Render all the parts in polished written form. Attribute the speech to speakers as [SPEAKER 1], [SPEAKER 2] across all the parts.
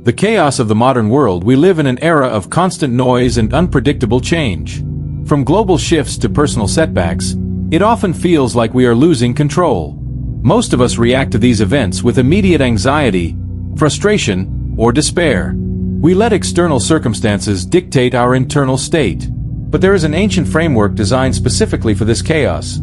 [SPEAKER 1] The chaos of the modern world, we live in an era of constant noise and unpredictable change. From global shifts to personal setbacks, it often feels like we are losing control. Most of us react to these events with immediate anxiety, frustration, or despair. We let external circumstances dictate our internal state. But there is an ancient framework designed specifically for this chaos,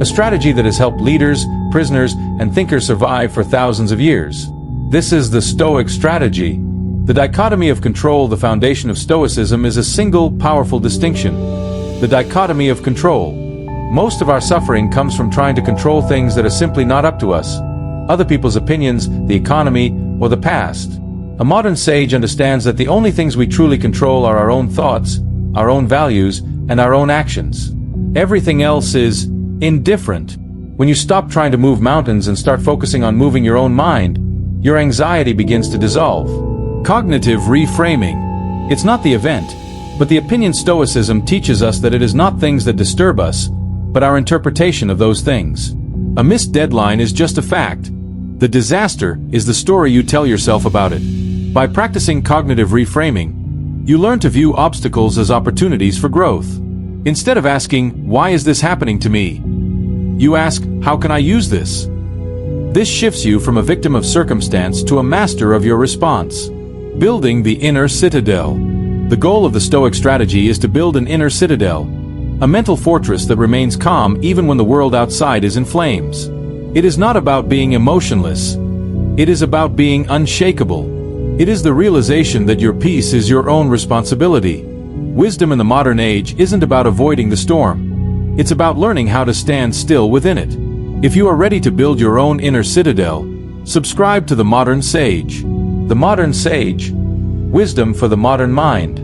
[SPEAKER 1] a strategy that has helped leaders, prisoners, and thinkers survive for thousands of years. This is the Stoic Strategy. The dichotomy of control, the foundation of Stoicism, is a single, powerful distinction. The dichotomy of control. Most of our suffering comes from trying to control things that are simply not up to us. Other people's opinions, the economy, or the past. A modern sage understands that the only things we truly control are our own thoughts, our own values, and our own actions. Everything else is indifferent. When you stop trying to move mountains and start focusing on moving your own mind, your anxiety begins to dissolve. Cognitive reframing. It's not the event, but the opinion. Stoicism teaches us that it is not things that disturb us, but our interpretation of those things. A missed deadline is just a fact. The disaster is the story you tell yourself about it. By practicing cognitive reframing, you learn to view obstacles as opportunities for growth. Instead of asking, "Why is this happening to me?" you ask, "How can I use this?" This shifts you from a victim of circumstance to a master of your response. Building the inner citadel. The goal of the Stoic strategy is to build an inner citadel, a mental fortress that remains calm even when the world outside is in flames. It is not about being emotionless. It is about being unshakable. It is the realization that your peace is your own responsibility. Wisdom in the modern age isn't about avoiding the storm. It's about learning how to stand still within it. If you are ready to build your own inner citadel, subscribe to The Modern Sage. The Modern Sage. Wisdom for the modern mind.